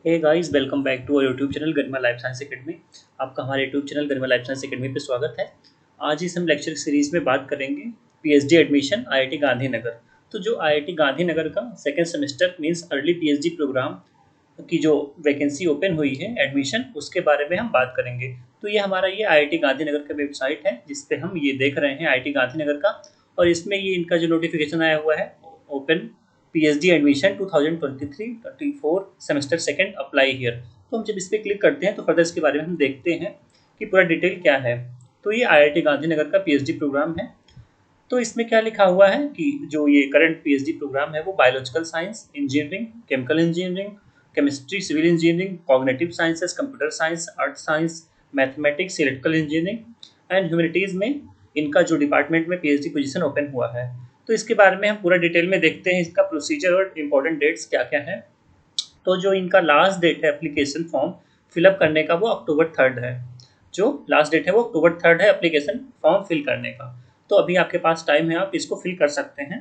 Hey guys, welcome back to our YouTube channel Garima life science academy. आपका हमारे YouTube channel Garima life science academy पे स्वागत है। आज इस हम लेक्चर सीरीज में बात करेंगे पीएचडी एडमिशन आईआईटी गांधीनगर। तो जो आईआईटी गांधीनगर का second semester means early PhD program की जो वैकेंसी ओपन हुई है एडमिशन, उसके बारे में हम बात करेंगे। तो ये हमारा ये आईआईटी गांधीनगर का वेबसाइट है जिस पे हम ये देख रहे हैं आईआईटी गांधीनगर का, और इसमें ये इनका जो नोटिफिकेशन आया हुआ है open PhD admission 2023-24 semester second apply here. तो हम जब इस पर क्लिक करते हैं तो फर्दर इसके बारे में हम देखते हैं कि पूरा डिटेल क्या है। तो ये आईआईटी गांधीनगर का पीएचडी प्रोग्राम है। तो इसमें क्या लिखा हुआ है कि जो ये करंट पीएचडी प्रोग्राम है वो biological science, engineering, chemical engineering, chemistry, civil engineering, cognitive sciences, computer science, earth science, mathematics, electrical engineering and humanities में इनका जो डिपार्टमेंट में पीएचडी पोजीशन ओपन हुआ है। तो इसके बारे में हम पूरा डिटेल में देखते हैं, इसका प्रोसीजर और इम्पोर्टेंट डेट्स क्या क्या है। तो जो इनका लास्ट डेट है एप्लीकेशन फॉर्म फिलअप करने का वो अक्टूबर 3 है। जो लास्ट डेट है वो अक्टूबर 3 है एप्लीकेशन फॉर्म फिल करने का। तो अभी आपके पास टाइम है, आप इसको फिल कर सकते हैं।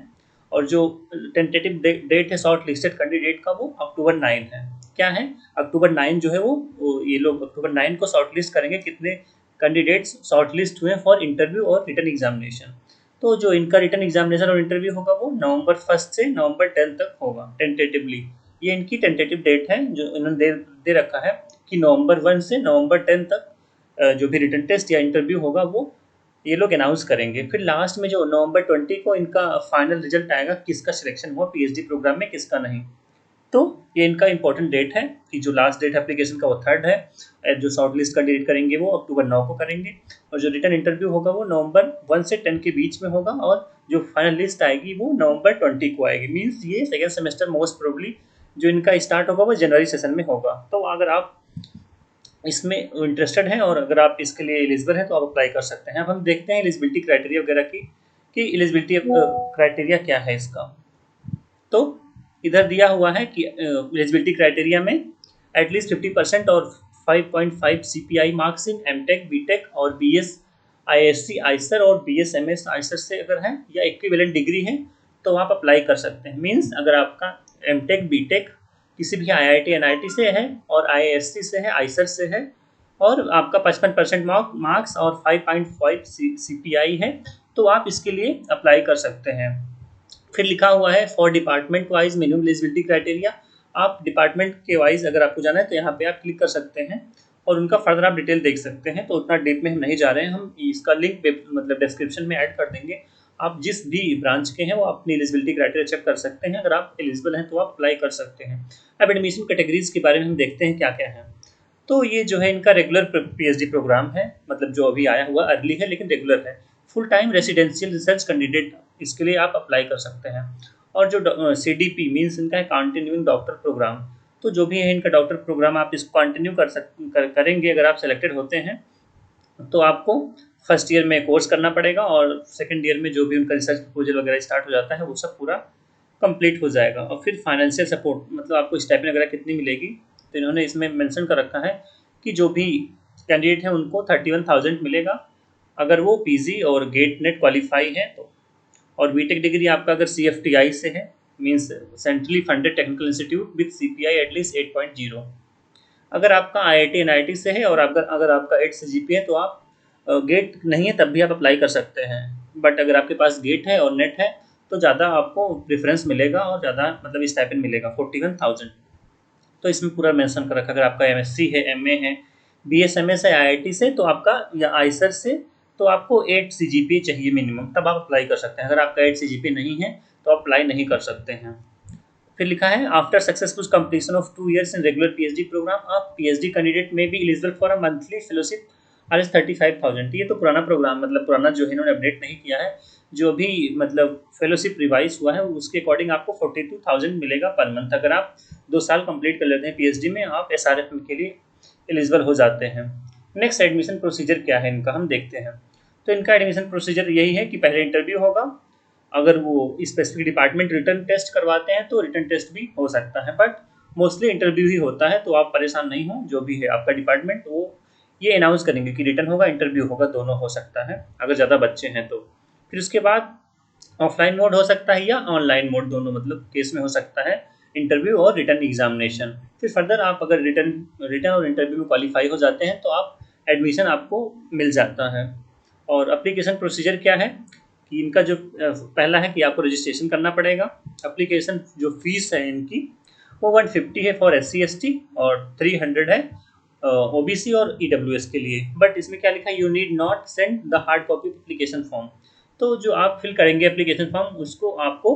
और जो टेंटेटिव डेट है शॉर्ट लिस्टेड कैंडिडेट का वो अक्टूबर 9 है। क्या है, अक्टूबर 9 जो है वो ये लोग अक्टूबर 9 को शॉर्ट लिस्ट करेंगे कितने कैंडिडेट्स शॉर्ट लिस्ट हुए फॉर इंटरव्यू और रिटर्न एग्जामिनेशन। तो जो इनका रिटर्न एग्जामिनेशन और इंटरव्यू होगा वो नवंबर 1 से नवंबर 10 तक होगा टेंटेटिवली। ये इनकी टेंटेटिव डेट है जो इन्होंने दे रखा है कि नवंबर 1 से नवंबर 10 तक जो भी रिटर्न टेस्ट या इंटरव्यू होगा वो ये लोग अनाउंस करेंगे। फिर लास्ट में जो नवंबर 20 को इनका फाइनल रिजल्ट आएगा, किसका सिलेक्शन हुआ पीएचडी प्रोग्राम में किसका नहीं। तो ये इनका इंपॉर्टेंट डेट है कि जो लास्ट डेट एप्लीकेशन का वो 3 है। जो शॉर्ट लिस्ट का डेट करेंगे वो अक्टूबर 9 को करेंगे, और जो रिटर्न इंटरव्यू होगा वो नवंबर 1 से 10 के बीच में होगा, और जो फाइनल लिस्ट आएगी वो नवंबर 20 को आएगी। मीन्स ये सेकेंड सेमेस्टर मोस्ट प्रोबेबली जो इनका स्टार्ट होगा वो जनवरी सेशन में होगा। तो अगर आप इसमें इंटरेस्टेड हैं और अगर आप इसके लिए एलिजिबल हैं तो आप अप्लाई कर सकते हैं। अब हम देखते हैं एलिजिबिलिटी क्राइटेरिया वगैरह की कि एलिजिबिलिटी क्राइटेरिया क्या है इसका। तो इधर दिया हुआ है कि एलिजिबिलिटी क्राइटेरिया में एटलीस्ट 50% और 5.5 CPI marks in MTech, BTech और बीएस आईएससी आइसर और बीएस एमएस आइसर से अगर है या इक्विवेलेंट डिग्री है तो आप अप्लाई कर सकते हैं। मीन्स अगर आपका एमटेक, बीटेक किसी भी आईआईटी एनआईटी से है और आईएससी से है, आइसर से है, और आपका 55% मार्क्स और 5.5 सीपीआई है, तो आप इसके लिए अप्लाई कर सकते हैं। फिर लिखा हुआ है for department wise minimum eligibility criteria. आप डिपार्टमेंट के वाइज अगर आपको जाना है तो यहाँ पे आप क्लिक कर सकते हैं और उनका फर्दर आप डिटेल देख सकते हैं। तो उतना डीप में हम नहीं जा रहे हैं, हम इसका लिंक मतलब डिस्क्रिप्शन में ऐड कर देंगे। आप जिस भी ब्रांच के हैं वो अपनी एलिजिबिलिटी क्राइटेरिया चेक कर सकते हैं। अगर आप एलिजिबल हैं तो आप अप्लाई कर सकते हैं। अब एडमिशन कैटेगरीज के बारे में हम देखते हैं क्या क्या है। तो ये जो है इनका रेगुलर पीएचडी प्रोग्राम है, मतलब जो अभी आया हुआ अर्ली है लेकिन रेगुलर है। Full time residential research candidate इसके लिए आप अप्लाई कर सकते हैं। और जो सीडीपी मीन्स इनका है कंटिन्यूइंग डॉक्टर प्रोग्राम। तो जो भी है इनका डॉक्टर प्रोग्राम आप इसको कंटिन्यू करेंगे अगर आप सेलेक्टेड होते हैं तो आपको फर्स्ट ईयर में कोर्स करना पड़ेगा, और सेकेंड ईयर में जो भी उनका रिसर्च प्रपोजल वगैरह स्टार्ट हो जाता है वो सब पूरा कंप्लीट हो जाएगा। और फिर फाइनेंशियल सपोर्ट मतलब आपको स्टाइपेंड वगैरह कितनी मिलेगी, तो इन्होंने इसमें मेंशन कर रखा है कि जो भी कैंडिडेट है उनको 31,000 मिलेगा अगर वो पीजी और गेट नेट क्वालिफाई है तो। और बीटेक डिग्री आपका अगर सीएफटीआई से है means centrally funded technical institute with CPI at least 8.0। अगर आपका आईआईटी एनआईटी से है और अगर आपका 8 से जीपी है तो आप गेट नहीं है तब भी आप अप्लाई कर सकते हैं। बट अगर आपके पास गेट है और नेट है तो ज़्यादा आपको प्रेफरेंस मिलेगा और ज़्यादा मतलब स्टाइपेंड मिलेगा 41,000। तो इसमें पूरा मेंशन कर रखा है। अगर आपका एमएससी है, एमए है, बीएसएमएस है आईआईटी से तो आपका, या आइसर से तो आपको 8 सीजीपीए चाहिए मिनिमम, तब आप अप्लाई कर सकते हैं। अगर आपका 8 सीजीपीए नहीं है तो आप अप्लाई नहीं कर सकते हैं। फिर लिखा है after successful completion of 2 years in regular PhD program आप पीएचडी कैंडिडेट में भी eligible for a monthly fellowship R S 35,000। ये तो पुराना प्रोग्राम मतलब पुराना जो है इन्होंने अपडेट नहीं किया है। जो भी मतलब फेलोशिप रिवाइज हुआ है उसके अकॉर्डिंग आपको 42,000 मिलेगा पर मंथ। अगर आप 2 साल कंप्लीट कर लेते हैं पीएचडी में आप एसआरएफ के लिए एलिजिबल हो जाते हैं। नेक्स्ट एडमिशन प्रोसीजर क्या है इनका हम देखते हैं। तो इनका एडमिशन प्रोसीजर यही है कि पहले इंटरव्यू होगा, अगर वो स्पेसिफिक डिपार्टमेंट रिटर्न टेस्ट करवाते हैं तो रिटर्न टेस्ट भी हो सकता है, बट मोस्टली इंटरव्यू ही होता है। तो आप परेशान नहीं हो, जो भी है आपका डिपार्टमेंट वो ये अनाउंस करेंगे कि रिटर्न होगा, इंटरव्यू होगा, दोनों हो सकता है अगर ज़्यादा बच्चे हैं तो। फिर उसके बाद ऑफलाइन मोड हो सकता है या ऑनलाइन मोड, दोनों मतलब केस में हो सकता है। इंटरव्यू और रिटर्न एग्जामिनेशन। फिर फर्दर आप अगर रिटर्न और इंटरव्यू में क्वालिफाई हो जाते हैं तो आप एडमिशन आपको मिल जाता है। और एप्लीकेशन प्रोसीजर क्या है कि इनका जो पहला है कि आपको रजिस्ट्रेशन करना पड़ेगा। एप्लीकेशन जो फीस है इनकी वो 150 है फॉर SC ST और 300 है OBC और EWS के लिए। बट इसमें क्या लिखा है, you need not send the hard copy application form. तो जो आप फिल करेंगे एप्लीकेशन फॉर्म उसको आपको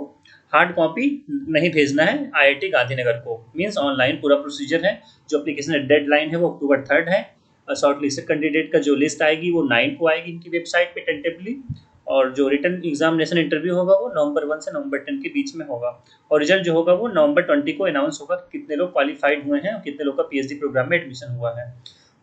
हार्ड कॉपी नहीं भेजना है IIT गांधीनगर को, मीन्स ऑनलाइन पूरा प्रोसीजर है। जो एप्लीकेशन डेडलाइन है वो October 3 है। शॉर्ट लिस्टेड कैंडिडेट का जो लिस्ट आएगी वो 9 को आएगी इनकी वेबसाइट पे टेंटेटिवली। और जो रिटर्न एग्जामिनेशन इंटरव्यू होगा वो November 1 से November 10 के बीच में होगा। और रिजल्ट जो होगा वो November 20 को अनाउंस होगा कि कितने लोग क्वालिफाइड हुए हैं और कितने लोग का PhD प्रोग्राम में एडमिशन हुआ है।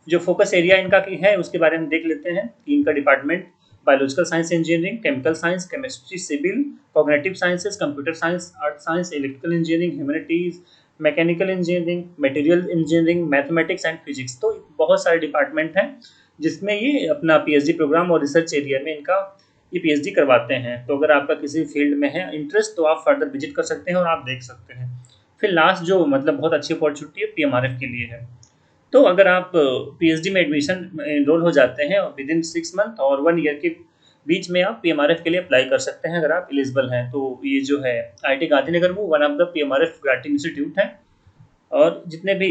जो फोकस एरिया इनका है उसके बारे में देख लेते हैं कि इनका department biological science engineering, chemical science, chemistry, civil, cognitive sciences, computer science, art science, electrical engineering, humanities, mechanical engineering, material engineering, mathematics and physics. तो बहुत सारे डिपार्टमेंट हैं जिसमें ये अपना PhD प्रोग्राम और रिसर्च एरिया में इनका ये PhD करवाते हैं। तो अगर आपका किसी फील्ड में है इंटरेस्ट तो आप फर्दर विजिट कर सकते हैं और आप देख सकते हैं। फिर लास्ट जो मतलब बहुत अच्छी अपॉर्चुनिटी है PMRF के लिए है। तो अगर आप PhD में एडमिशन एनरोल हो जाते हैं विद इन 6 मंथ और 1 ईयर के बीच में आप PMRF के लिए अप्लाई कर सकते हैं अगर आप एलिजिबल हैं। तो ये जो है IIT गांधीनगर वो one of the PMRF granting institute है। और जितने भी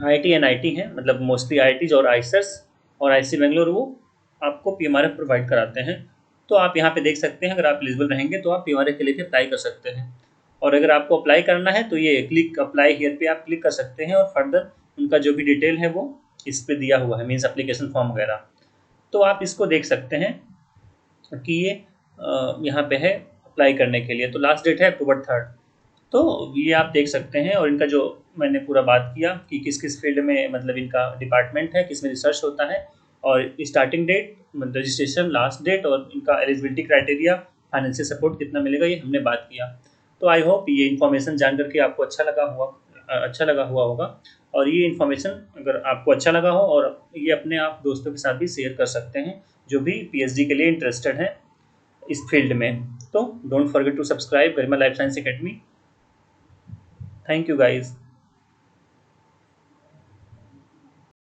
IIT NIT हैं मतलब मोस्टली IITs और IISERs और IISc बेंगलोर वो आपको PMRF प्रोवाइड कराते हैं। तो आप यहाँ पे देख सकते हैं अगर आप एलिजिबल रहेंगे तो आप PMRF के लिए भी अप्लाई कर सकते हैं। और अगर आपको अप्लाई करना है तो ये क्लिक अप्लाई हियर पे आप क्लिक कर सकते हैं और फर्दर उनका जो भी डिटेल है वो इस पे दिया हुआ है, मीन्स एप्लीकेशन फॉर्म वगैरह। तो आप इसको देख सकते हैं कि ये यहाँ पे है अप्लाई करने के लिए। तो लास्ट डेट है October 3। तो ये आप देख सकते हैं। और इनका जो मैंने पूरा बात किया कि किस किस फील्ड में मतलब इनका डिपार्टमेंट है, किस में रिसर्च होता है, और starting date, registration, last date और इनका एलिजिबिलिटी क्राइटेरिया, फाइनेंशियल सपोर्ट कितना मिलेगा, ये हमने बात किया। तो आई होप ये इन्फॉर्मेशन जान करके आपको अच्छा लगा हुआ होगा। और ये इन्फॉर्मेशन अगर आपको अच्छा लगा हो और ये अपने आप दोस्तों के साथ भी शेयर कर सकते हैं जो भी PhD के लिए इंटरेस्टेड हैं इस फील्ड में। तो don't forget to subscribe Garima life science academy. Thank you guys.